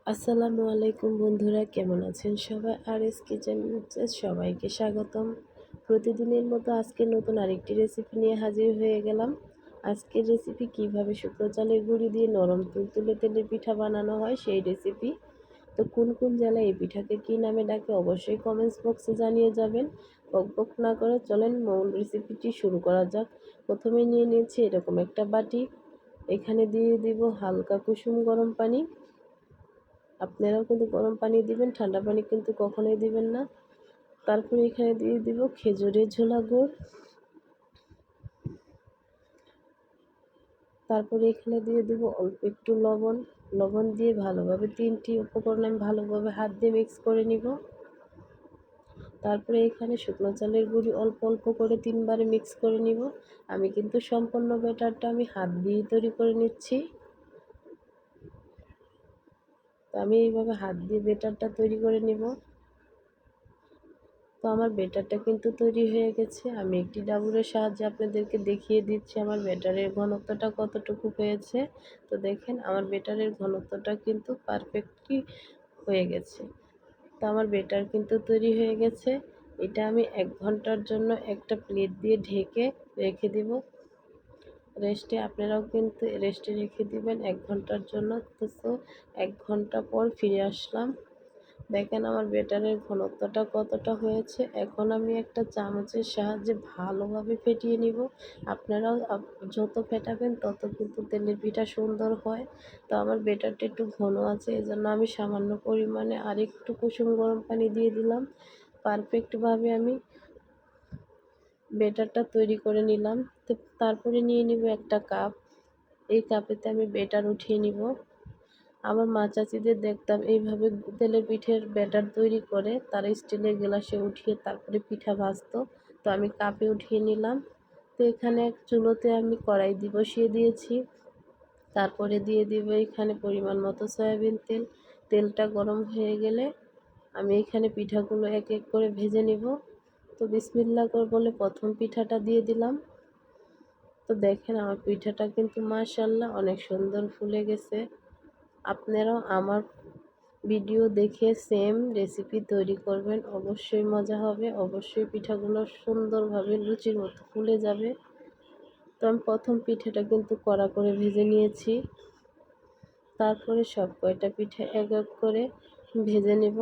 আসসালামু আলাইকুম বন্ধুরা, কেমন আছেন সবাই? আর এস কিচেনে সবাইকে স্বাগতম। প্রতিদিনের মতো আজকে নতুন আরেকটি রেসিপি নিয়ে হাজির হয়ে গেলাম। আজকের রেসিপি কিভাবে শুকনো চালের গুঁড়ি দিয়ে নরম তুলতুলে তেলের পিঠা বানানো হয় সেই রেসিপি। তো কোন কোন জেলায় এই পিঠাকে কী নামে ডাকে অবশ্যই কমেন্টস বক্সে জানিয়ে যাবেন। বকবক না করে চলেন মূল রেসিপিটি শুরু করা যাক। প্রথমে নিয়ে নিয়েছি এরকম একটা বাটি। এখানে দিয়ে দিব হালকা কুসুম গরম পানি। আপনারাও কিন্তু গরম পানি দিবেন, ঠান্ডা পানি কিন্তু কখনোই দিবেন না। তারপরে এখানে দিয়ে দিব খেজুরের ঝোলা গুড়। তারপরে এখানে দিয়ে দিব অল্প একটু লবণ। লবণ দিয়ে ভালোভাবে তিনটি উপকরণ আমি ভালোভাবে হাত দিয়ে মিক্স করে নিব। তারপরে এখানে শুকনো চালের গুঁড়ি অল্প অল্প করে 3 বারে মিক্স করে নিব। আমি কিন্তু সম্পূর্ণ ব্যাটারটা আমি হাত দিয়েই তৈরি করে নিচ্ছি। তো আমি এইভাবে হাত দিয়ে ব্যাটারটা তৈরি করে নিব। তো আমার ব্যাটারটা কিন্তু তৈরি হয়ে গেছে। আমি একটি ডাবুরের সাহায্যে আপনাদেরকে দেখিয়ে দিচ্ছি আমার ব্যাটারের ঘনত্বটা কতটুকু হয়েছে। তো দেখেন আমার ব্যাটারের ঘনত্বটা কিন্তু পারফেক্টলি হয়ে গেছে। তো আমার ব্যাটার কিন্তু তৈরি হয়ে গেছে। এটা আমি 1 ঘন্টার জন্য একটা প্লেট দিয়ে ঢেকে রেখে দিব রেস্টে। আপনারাও কিন্তু রেস্টে রেখে দিবেন 1 ঘন্টার জন্য। তো 1 ঘন্টা পর ফিরে আসলাম। দেখেন আমার ব্যাটারের ঘনত্বটা কতটা হয়েছে। এখন আমি একটা চামচের সাহায্যে ভালোভাবে ফেটিয়ে নিব। আপনারাও যত ফেটাবেন তত কিন্তু তেলের পিঠা সুন্দর হয়। তো আমার ব্যাটারটা একটু ঘন আছে, এজন্য আমি সামান্য পরিমাণে আরেকটু কুসুম গরম পানি দিয়ে দিলাম। পারফেক্টভাবে আমি ব্যাটারটা তৈরি করে নিলাম। তো তারপরে নিয়ে নিব একটা কাপ। এই কাপেতে আমি ব্যাটার উঠিয়ে নিব। আমার মা চাচিদের দেখতাম এইভাবে তেলের পিঠের ব্যাটার তৈরি করে তারা স্টিলের গ্লাসে উঠিয়ে তারপরে পিঠা ভাজতো। তো আমি কাপে উঠিয়ে নিলাম। তো এখানে চুলোতে আমি কড়াই বসিয়ে দিয়েছি। তারপরে দিয়ে দিব এখানে পরিমাণ মতো সয়াবিন তেল। তেলটা গরম হয়ে গেলে আমি এখানে পিঠাগুলো এক এক করে ভেজে নিব। তো বিসমিল্লাহ করে বলে প্রথম পিঠাটা দিয়ে দিলাম। তো দেখেন আমার পিঠাটা কিন্তু মাশাআল্লাহ অনেক সুন্দর ফুলে গেছে। আপনারাও আমার ভিডিও দেখে সেম রেসিপি তৈরি করবেন, অবশ্যই মজা হবে, অবশ্যই পিঠাগুলো সুন্দরভাবে লুচির মতো ফুলে যাবে। তো আমি প্রথম পিঠাটা কিন্তু কড়া করে ভেজে নিয়েছি। তারপরে সব কয়টা পিঠা এক এক করে ভেজে নেব।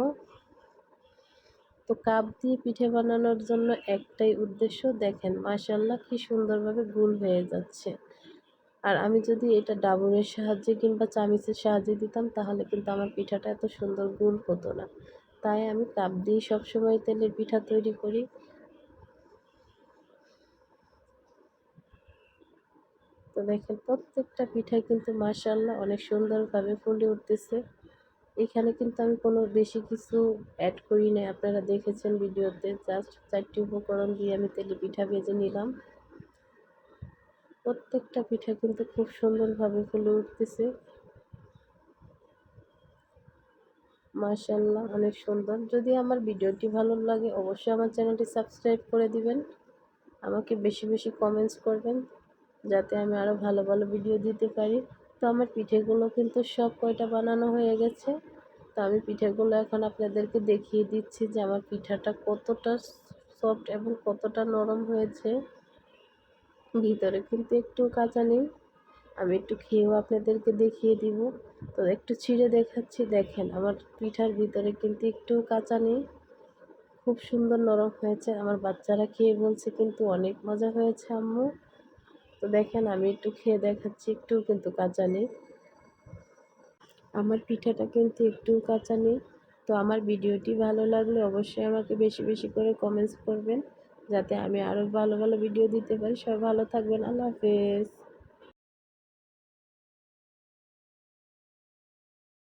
তো কাপ দিয়ে পিঠে বানানোর জন্য একটাই উদ্দেশ্য, দেখেন মাশাআল্লাহ কি সুন্দরভাবে গোল হয়ে যাচ্ছে। আর আমি যদি এটা ডাবরের সাহায্যে কিংবা চামিচের সাহায্যে দিতাম তাহলে কিন্তু আমার পিঠাটা এত সুন্দর গোল হতো না। তাই আমি কাপ দিয়েই সবসময় তেলের পিঠা তৈরি করি। তো দেখেন প্রত্যেকটা পিঠাই কিন্তু মাশাআল্লাহ অনেক সুন্দরভাবে ফুলে উঠতেছে। এখানে কিন্তু আমি কোনো বেশি কিছু অ্যাড করি নাই, আপনারা দেখেছেন ভিডিওতে। জাস্ট 4টি উপকরণ দিয়ে আমি তেলে পিঠা ভেজে নিলাম। প্রত্যেকটা পিঠা কিন্তু খুব সুন্দরভাবে ফুলে উঠতেছে। মাশাআল্লাহ অনেক সুন্দর। যদি আমার ভিডিওটি ভালো লাগে অবশ্যই আমার চ্যানেলটি সাবস্ক্রাইব করে দিবেন। আমাকে বেশি বেশি কমেন্টস করবেন যাতে আমি আরও ভালো ভালো ভিডিও দিতে পারি। তো আমার পিঠেগুলো কিন্তু সব কয়টা বানানো হয়ে গেছে। তো আমি পিঠেগুলো এখন আপনাদেরকে দেখিয়ে দিচ্ছি যে আমার পিঠাটা কতটা সফট এবং কতটা নরম হয়েছে। ভিতরে কিন্তু একটু কাঁচা নেই। আমি একটু খেয়েও আপনাদেরকে দেখিয়ে দিব। তো একটু ছিঁড়ে দেখাচ্ছি, দেখেন আমার পিঠার ভিতরে কিন্তু একটু কাঁচা নেই। খুব সুন্দর নরম হয়েছে। আমার বাচ্চারা খেয়ে বলছে কিন্তু অনেক মজা হয়েছে আম্মু। তো দেখেন আমি একটু খেয়ে দেখাচ্ছি, একটুও কিন্তু কাঁচা নেই। আমার পিঠাটা কিন্তু একটুও কাঁচা নেই। তো আমার ভিডিওটি ভালো লাগলে অবশ্যই আমাকে বেশি বেশি করে কমেন্টস করবেন যাতে আমি আরও ভালো ভালো ভিডিও দিতে পারি। সবাই ভালো থাকবেন। আল্লাহ হাফেজ।